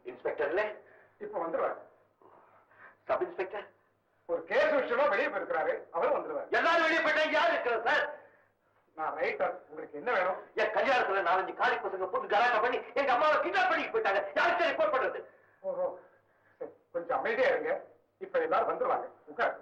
இன்ஸ்பெக்டர்ல இப்ப வந்துருவாரு. Sub inspector ஒரு கேஸ் விஷயமா வெளியே போயிருக்கிறாரு, அவரும் வந்துருவாரு. எல்லாரும் வெளியே போயிட்டாங்க. யார் இருக்கிறது சார்? நான் ரைட்டர். உங்களுக்கு என்ன வேணும்? என் கல்யாணத்துல 4-5 காலி பசங்க போட்டு கலாட்டா பண்ணி எங்க அம்மாவை கிட்னாப் பண்ணி போயிட்டாங்க. யாருக்கு ரிப்போர்ட் பண்றது? ஓஹோ, கொஞ்சம் அமைதியா இருங்க. இப்ப எல்லாரும் வந்துருவாங்க. உட்கார்.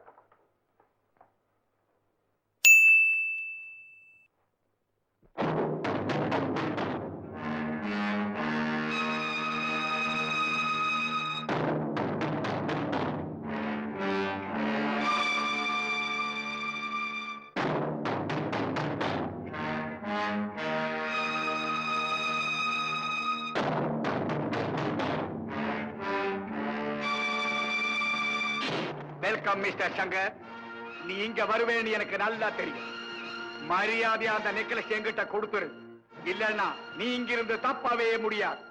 Welcome mister Shankar. நீ இங்க வருவேன்னு எனக்கு நல்லா தெரியும். மரியாதையா அந்த நெக்லஸ் என்கிட்ட கொடுத்துரு, இல்லன்னா நீ இங்கிருந்து தப்பவே முடியாது.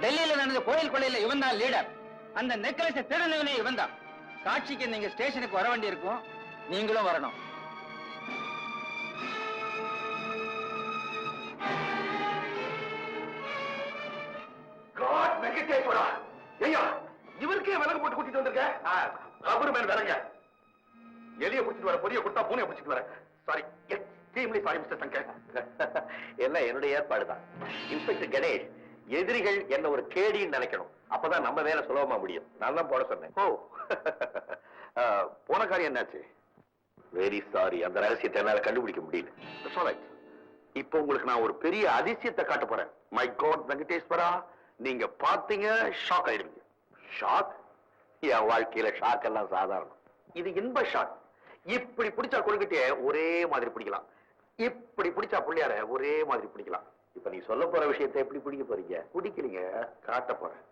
டெல்லியில நடந்த கோயில் கொள்ளையில இவன் தான் லீடர். அந்த நெக்லஸை திருநவனே இவன் தான். காட்சிக்கு நீங்க ஸ்டேஷனுக்கு வர வேண்டி இருக்கும். நீங்களும் வரணும். இவருக்கே விலங்கு போட்டு கூட்டிட்டு வந்திருக்க? அவரு மேல விலங்க எலிய பிடிச்சிட்டு வர, பொரிய கொடுத்தா பூனைய பிடிச்சிட்டு வர. Sorry, extremely sorry mister Shankar. எல்லாம் என்னுடைய ஏற்பாடுதான். இன்ஸ்பெக்டர் கணேஷ், எதிரிகள் என்ன ஒரு கேடின்னு நினைக்கணும். அப்பதான் நம்ம வேலை சுலபமா முடியும். நான் தான் போட சொன்னேன். ஓ, போன காரியம் என்னாச்சு? வெரி சாரி, அந்த ரகசியத்தை என்னால கண்டுபிடிக்க முடியல. இப்போ உங்களுக்கு நான் ஒரு பெரிய அதிசயத்தை காட்ட போறேன். மை காட் வெங்கடேஸ்வரா, நீங்க பாத்தீங்க ஷாக் ஆயிடுவீங்க. ஷாக்? என் வாழ்க்கையில ஷாக் எல்லாம் சாதாரணம். இது இன்ப ஷாக். இப்படி பிடிச்சா கொள்கிட்டே ஒரே மாதிரி பிடிக்கலாம், இப்படி பிடிச்சா பிள்ளையார ஒரே மாதிரி பிடிக்கலாம். இப்ப நீ சொல்ல போற விஷயத்தை எப்படி பிடிக்க போறீங்க? பிடிக்கலீங்க, காட்ட போறேன்.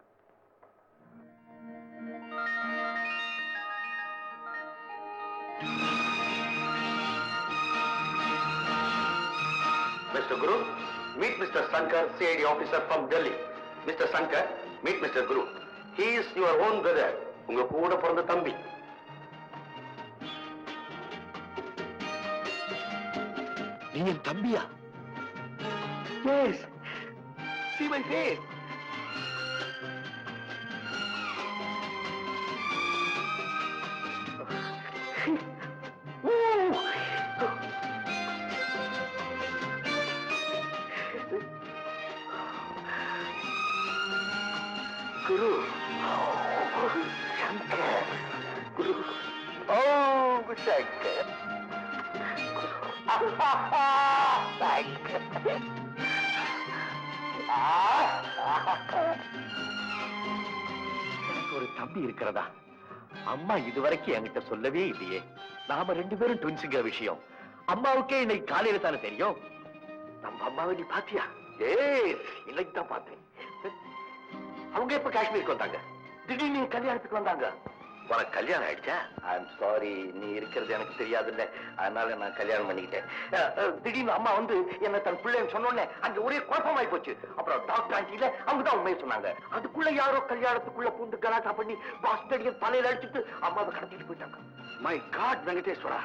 Mr. Guru, meet Mr. Shankar, CID officer from Delhi. Mr. Shankar, meet Mr. Guru. He is your own brother. உங்க கூட பிறந்த தம்பி. நீ என் தம்பியா? Yes. See my face. Guru. Shankar. Guru. Oh, Shankar. ஒரு தம்பி இருக்கிறதா? அம்மா இதுவரைக்கும் என்கிட்ட சொல்லவே இல்லையே. நாம 2 பேரும் ட்வின்ஸுங்கிற விஷயம் அம்மாவுக்கே இன்னைக்கு காலையில தானே தெரியும். நம்ம அம்மாவை நீ பாத்தியா? இன்னைக்கு தான் பார்த்தேன். அவங்க எப்ப காஷ்மீருக்கு வந்தாங்க? திடீர்னு கல்யாணத்துக்கு வந்தாங்க. உனக்கு கல்யாணம் ஆயிடுச்சா? ஐம் சாரி, நீ இருக்கிறது எனக்கு தெரியாதுல்ல, அதனால நான் கல்யாணம் பண்ணிக்கிட்டேன். திடீர்னு அம்மா வந்து என்ன தன் பிள்ளைன்னு சொன்னோன்னே அங்க ஒரே குழப்பமாயி போச்சு. அப்புறம் டாக்டர் ஆண்டியில அவங்க தான் உண்மையை சொன்னாங்க. அதுக்குள்ள யாரோ கல்யாணத்துக்குள்ள பூந்து கலாட்டா பண்ணி பாஸ்டடியன் தலையில அடிச்சுட்டு அம்மாவை கடத்திட்டு போயிட்டாங்க. மை காட் வெங்கடேஸ்வரா,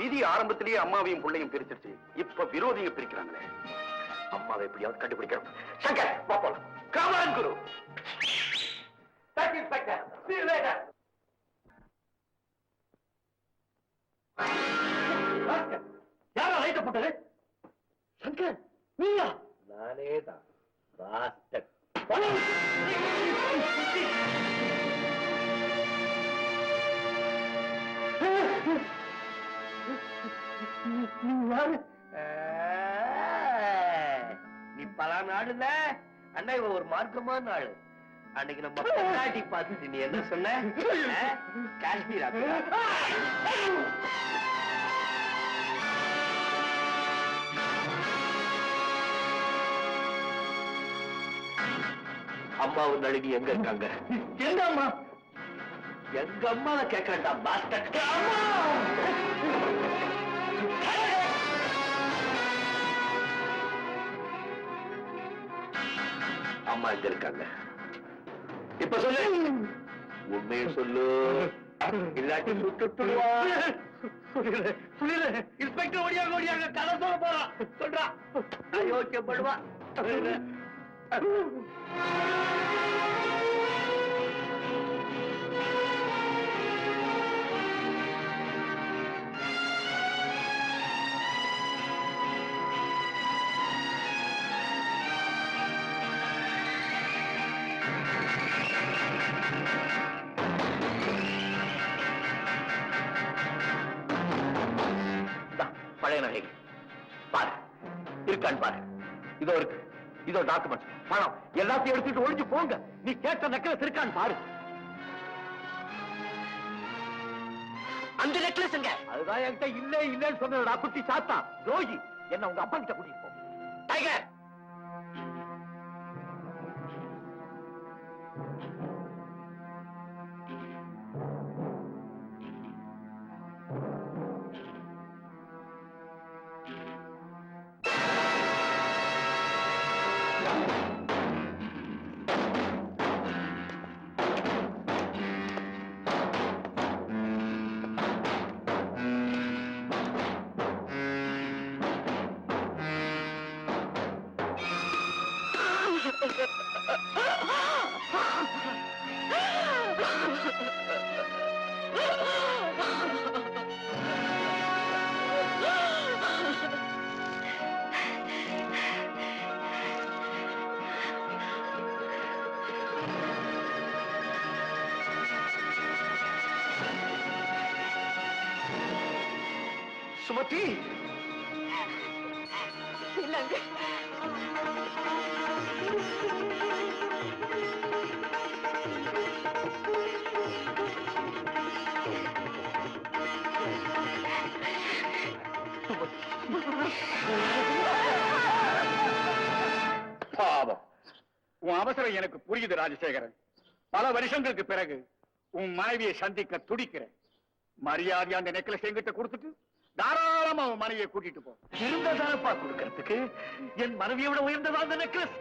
விதி ஆரம்பத்திலேயே அம்மாவையும் பிள்ளையும் பிரிச்சிருச்சு, இப்ப விரோதிங்க பிரிக்கிறாங்களே. அம்மாவை எப்படியாவது கண்டுபிடிக்கிறோம். சங்கர், போலாம். Come on, Guru. Thank you, Inspector. See you later. யாரா லைட்ட போட்டது? சங்கர், நீயா? நானே தான். பாஸ்டர். நீ பல நாடுல அண்ணா, இவன் ஒரு மார்க்கமான ஆளு. அன்னைக்கு நம்ம கண்ணாடி பார்த்துட்டு நீ என்ன சொன்ன? காஷ்மீர் அம்மாவும் நளினி எங்க இருக்காங்க? எங்க அம்மா? எங்க அம்மாவை கேட்கண்டா பாஸ்டர். அம்மா எங்க இருக்காங்க? இப்ப சொல்லு, உண்மையை சொல்லு, இல்லாட்டி சுட்டுடுவா. இன்ஸ்பெக்டர் ஓடியாங்க ஓடியாங்க கதை சொல்ல போறான். சொல்றா, யோசிக்கப்படுவா. பழைய நகை பாரு, இருக்கான்னு பாரு. இதோ இருக்கு, இதோ டாக்குமெண்ட், பணம் எல்லாத்தையும் எடுத்துட்டு ஒழிஞ்சு போங்க. நீ கேட்ட நெக்லஸ் இருக்கான்னு பாரு. அந்த நெக்லஸ் எங்க? அதுதான் என்கிட்ட இல்ல இல்லன்னு சொன்னடா குட்டி சாத்தா ரோஹி. என்ன உங்க அப்பா கிட்ட கூட்டிட்டு போ. டைகர், சுமதி இல்லங்க, பாவம், உன் அவசரம் எனக்கு புரியுது ராஜசேகரன். பல வருஷங்களுக்கு பிறகு உன் மனைவியை சந்திக்க துடிக்கிறேன். மரியாதையா அந்த நெக்லஸ் என்கிட்ட கொடுத்துட்டு தாராளமா உன் மனைவியை கூட்டிட்டு போ. இருந்ததானப்பா கொடுக்கறதுக்கு. என் மனைவியை விட உயர்ந்ததா அந்த நெக்லஸ்.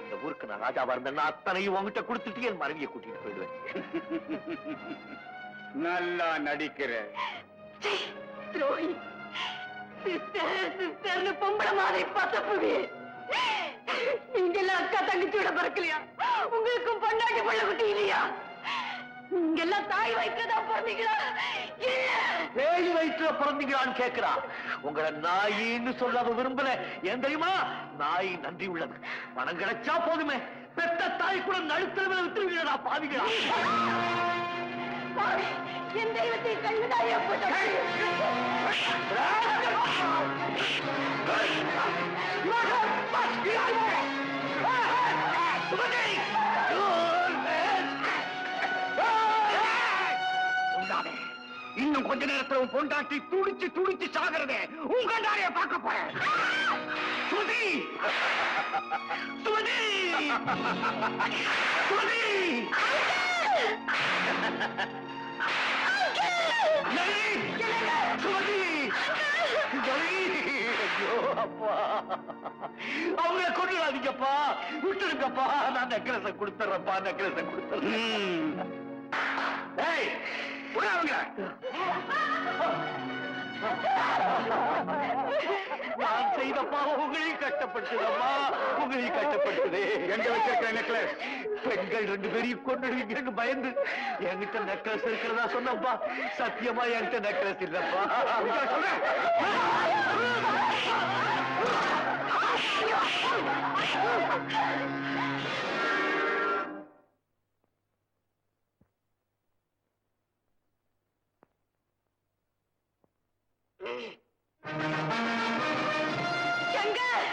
இந்த ஊருக்கு நான் ராஜாவா இருந்தேன்னா அத்தனையும் உங்ககிட்ட கொடுத்துட்டு என் மனைவியை கூட்டிட்டு போயிடுவேன். நல்லா நடிக்கிற. துரோகி. சிஸ்டர் சிஸ்டர்னு பொம்பளை மாதிரி பசப்புவே. நீங்க எல்லாம் அக்கா தங்கச்சியோட பிறக்கலையா? உங்களுக்கும் பொண்டாட்டி பிள்ளை குட்டி இல்லையா? நீங்க எல்லாம் தாய் வயிற்றுதான் பிறந்தீங்களா? பேய் வயிற்றுல பிறந்தீங்களான்னு கேட்கிறா. உங்களை நாயின்னு சொல்லாம விரும்பல. ஏன் தெரியுமா? நாய் நன்றி உள்ளது. பணம் கிடைச்சா போதுமே. பெத்த தாய் கூட நடுத்தரவில் விட்டுருவீங்களா பாவிகளா? என் தெய்வத்தை கண்டுதாயே இன்னும் கொஞ்ச நேரத்துல உன் பொண்டாட்டி துடிச்சு துடிச்சு சாகிறதே உன் கண்டாரைய பார்க்க போறேன். சுமதி, சுமதி, சுமதி, சுமதி, ஐயோ அப்பா, அவங்கள கொண்டுடாதீங்கப்பா, விட்டுருங்கப்பா. நான் நெக்லஸை கொடுத்துறேன்ப்பா, நெக்லஸை கொடுத்துறேன். நான் செய்த பாவம் உங்களையும் கஷ்டப்படுத்துதம்மா, உங்களையும் கஷ்டப்படுத்துதே. எங்க வச்சிருக்கிற நெக்லஸ்? பெண்கள் 2 பேரையும் கொண்டுடுவீங்கன்னு பயந்து என்கிட்ட நெக்லஸ் இருக்கிறதா சொன்னப்பா. சத்தியமா என்கிட்ட நெக்லஸ் இல்லப்பா. சொல்றேன். சங்கர்,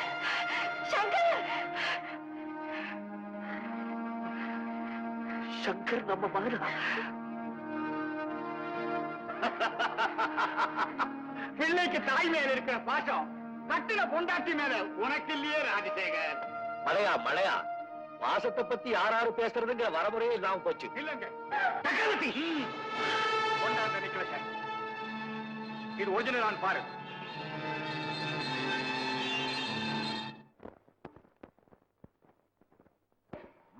சங்கர், சங்கர் நம்ம மகனா? பிள்ளைக்கு தாய் மேல இருக்கிற பாசம் கட்டில பொண்டாட்டி மேல உனக்கு இல்லையே ராஜசேகர். மலையா மலையா, பாசத்தை பத்தி யாராரு பேசுறதுங்கிற வரமுறையே இல்லாம போச்சு. இல்லங்க சக்கரவர்த்தி, கொண்டாந்த நெக்லஸ் இது ஒரிஜினல் நான் பாரு.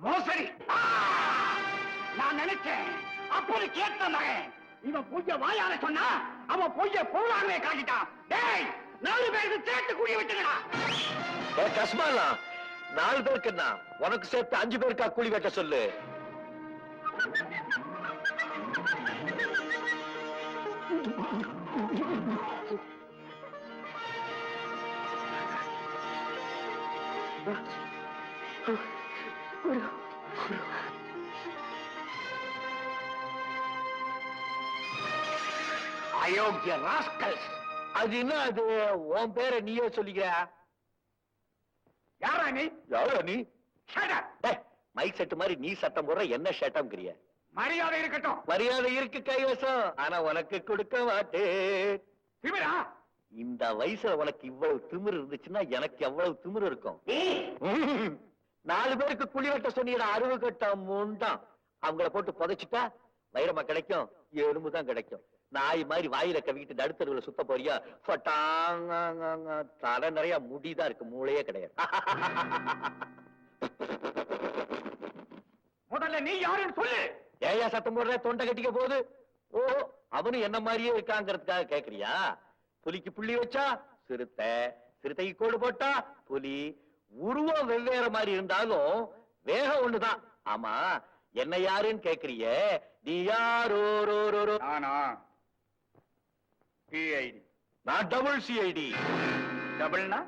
மோசடி. நான் நினைச்சேன் அப்போது கேட்ட மகன் இவன் பொய்ய வாயால சொன்னா அவன் பொய்ய பொருளாகவே காட்டிட்டான். டேய், 4 பேருக்கு சேர்த்து கூடிய விட்டுங்கடா. கஸ்மாலா, 4 பேருக்கு என்ன, உனக்கு சேர்த்து 5 பேருக்கா கூலி வெட்ட சொல்லு. அயோக்கிய ராஸ்கல்ஸ். அது என்ன, அது உன் பேரை நீயே சொல்லிக்கிற. யாரா நீ? யாரா நீ? Shut up. மைக் செட்டு மாதிரி நீ சட்டம் போடுற, என்ன ஷட்டம்ங்கிறிய? மரியாதை இருக்கட்டும். மரியாதை இருக்கு கைவசம், ஆனா உனக்கு கொடுக்க மாட்டேன். திமிரா? இந்த வயசுல உனக்கு இவ்வளவு திமிரு இருந்துச்சுன்னா எனக்கு எவ்வளவு திமிரு இருக்கும். 4 பேருக்கு குழி வெட்ட சொன்னீங்க, அருவு கட்ட முண்டாம். அவங்கள போட்டு புதைச்சிட்டா வைரமா கிடைக்கும், எலும்பு தான் கிடைக்கும். நாய் மாதிரி வாயில கவிக்கிட்டு நடுத்தருவுல சுத்த போறியா? தலை நிறைய முடிதான் இருக்கு, மூளையே கிடையாது. முதல்ல நீ யாருன்னு சொல்லு. ஏயா சத்தம் போடுற, தொண்டை கட்டிக்க போகுது. ஓ, அவனும் என்ன மாதிரியே இருக்காங்கிறதுக்காக கேக்குறியா? புலிக்கு புள்ளி வச்சா சிறுத்தை, சிறுத்தைக்கு கோடு போட்டா புலி. உருவம் வெவ்வேறு மாதிரி இருந்தாலும் வேகம் ஒண்ணுதான். ஆமா, என்ன யாருன்னு கேக்குறிய? நீ யாரோ? நானா? சிஐடி. நான் டபுள் சிஐடி. டபுள்னா?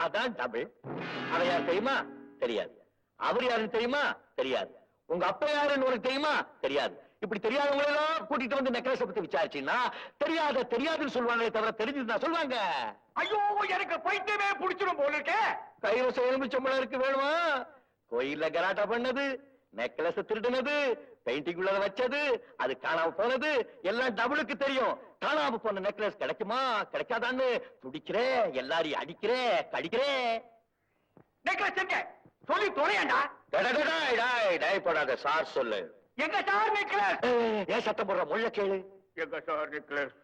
அதான் டபுள். அவ யார் தெரியுமா? தெரியாது. அவர் யாருன்னு தெரியுமா? தெரியாது. உங்க அப்பா யாருன்னு உனக்கு தெரியுமா? தெரியாது. இப்படி தெரியாதவங்களெல்லாம் கூட்டிட்டு வந்து நெக்லஸ் பத்தி விசாரிச்சீங்கன்னா தெரியாதுன்னு சொல்லுவாங்களே தவிர தெரிஞ்சுன்னா சொல்லுவாங்க. ஐயோ, எனக்கு பைத்தியமே புடிச்சிடும் போல இருக்கே. கைவசம் எலுமிச்சம்பளம் இருக்கு, வேணுமா? கோயில்ல கராட்டா பண்ணது, நெக்லஸ் திருடுனது, பெயிண்டிங் உள்ளத வச்சது, அது காணாம போனது எல்லாம் டபுளுக்கு தெரியும். காணாம போன நெக்லஸ் கிடைக்குமா கிடைக்காதான்னு துடிக்கிறே, எல்லாரையும் அடிக்கிறே, கடிக்கிறே. நெக்லஸ் எங்க? சொல்லி தொலையண்டா. போடாத, சார் சொல்லு. எங்க சார் நெக்லஸ்? ஏன் சத்தம் போடுற, முள்ள கேளு. எங்க சார் நெக்லஸ்?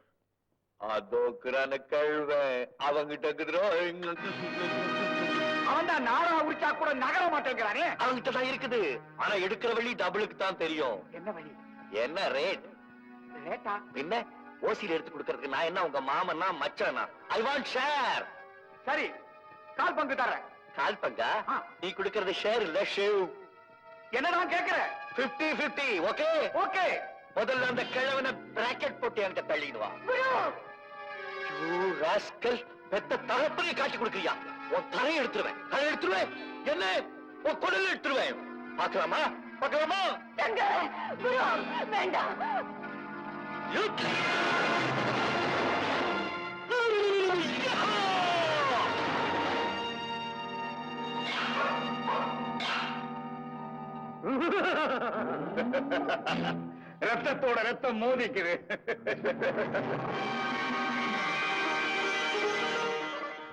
அதோக்குறான கழுவ அவங்கிட்ட அவன் தான் நாரா உரிச்சா கூட நகர மாட்டேங்கிறானே. அவங்கிட்ட தான் இருக்குது. ஆனா எடுக்கிற வழி டபுளுக்கு தான் தெரியும். என்ன வழி? என்ன ரேட்? ரேட்டா? பின்ன ஓசியில் எடுத்து கொடுக்கறதுக்கு நான் என்ன உங்க மாமன்னா மச்சானா? I want share. சரி, கால் பங்கு தரேன். கால் பங்கா? ஆ. நீ கொடுக்கறது ஷேர் இல்ல ஷேவ். என்னதான் கேக்குறேன்? 50-50. Okay okay. முதல்ல அந்த கிழவனை பிராக்கெட் போட்டு என்கிட்ட தள்ளிடுவா. ராஸ்கல், பெத்த தகப்பனை காட்டி கொடுக்கறியா? உன் தலையை எடுத்துருவேன், தலை எடுத்துருவேன். என்ன, உன் குடல் எடுத்துருவேன். பாக்கலாமா? பாக்கலாமா? வேண்டாம். ரத்தத்தோட ரத்தம் மோதிக்குது.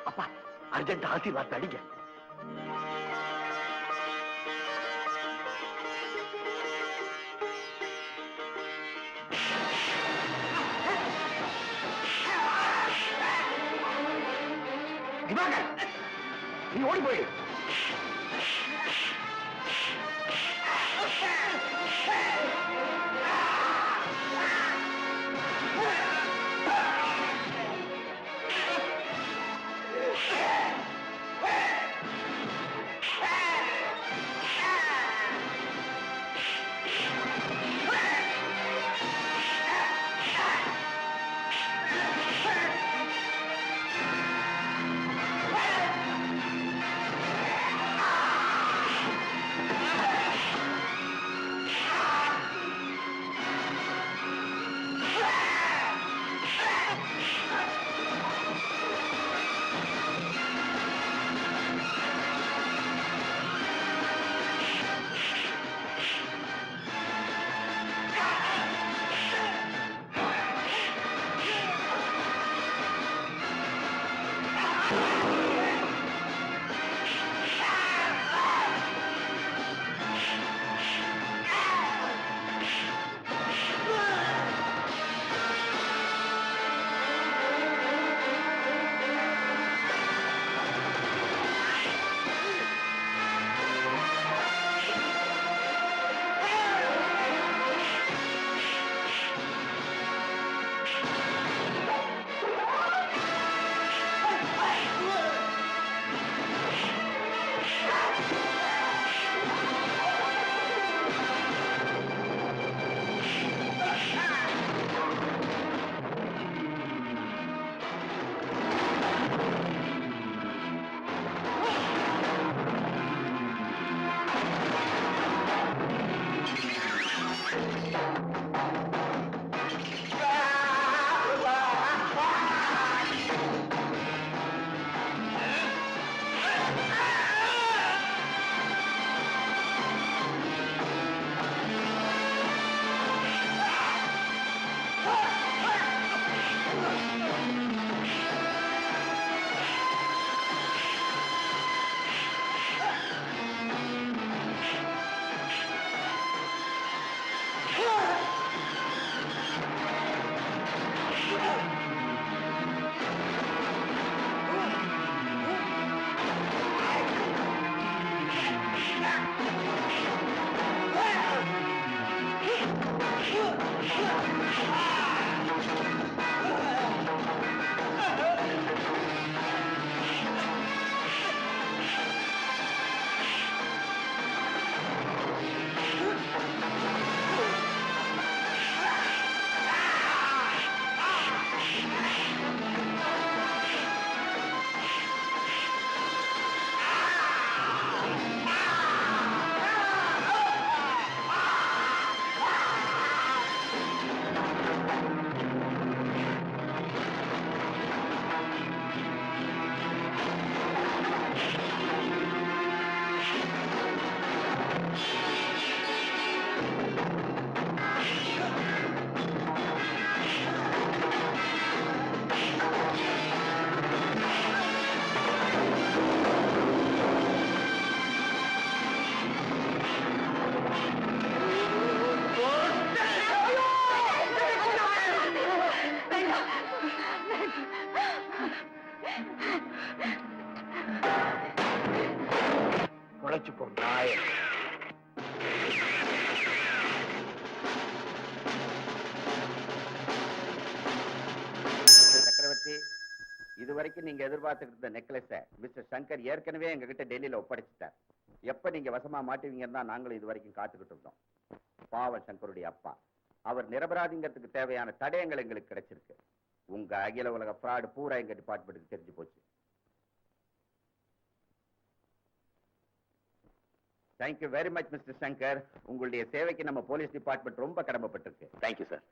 அப்பா, அர்ஜென்ட் ஆசீர்வாதம் அடிங்க. திவாகர், நீ ஓடி போயிடு. முளைச்சுப்போம் நாய. சக்கரவர்த்தி, இதுவரைக்கும் நீங்க எதிர்பார்த்துட்டு இருந்த நெக்லஸ மிஸ்டர் சங்கர் ஏற்கனவே எங்க கிட்ட டெல்லியில ஒப்படைச்சிட்டார். எப்ப நீங்க வசமா மாட்டுவீங்கன்னு தான் நாங்களும் இது வரைக்கும் காத்துக்கிட்டு இருந்தோம். பாவம் சங்கருடைய அப்பா, அவர் நிரபராதிங்கிறதுக்கு தேவையான தடயங்கள் எங்களுக்கு கிடைச்சிருக்கு. உங்க அகில உலக ஃப்ராடு பூரா எங்க டிபார்ட்மெண்ட்டுக்கு தெரிஞ்சு போச்சு. Thank you very much mister Shankar. உங்களுடைய சேவைக்கு நம்ம போலீஸ் டிபார்ட்மெண்ட் ரொம்ப கடமைப்பட்டிருக்கு. Thank you sir.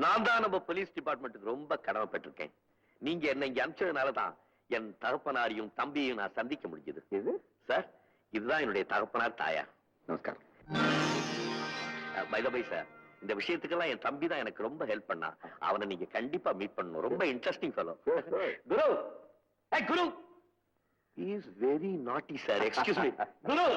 நான் தான் நம்ம போலீஸ் டிபார்ட்மெண்ட்டுக்கு ரொம்ப கடமைப்பட்டிருக்கேன். நீங்க என்ன இங்க அனுப்பிச்சதுனாலதான் என் தகப்பனாரையும் தம்பியையும் நான் சந்திக்க முடிஞ்சது. இது சார், இதுதான் என்னுடைய தகப்பனார் தாயார். நமஸ்காரம். பை த பை சார், இந்த விஷயத்துக்கெல்லாம் என் தம்பி தான் எனக்கு ரொம்ப ஹெல்ப் பண்ணா. அவனை நீங்க கண்டிப்பா மீட் பண்ணணும். ரொம்ப interesting fellow. Guru, Guru, he is very naughty sir. Excuse me. Guru.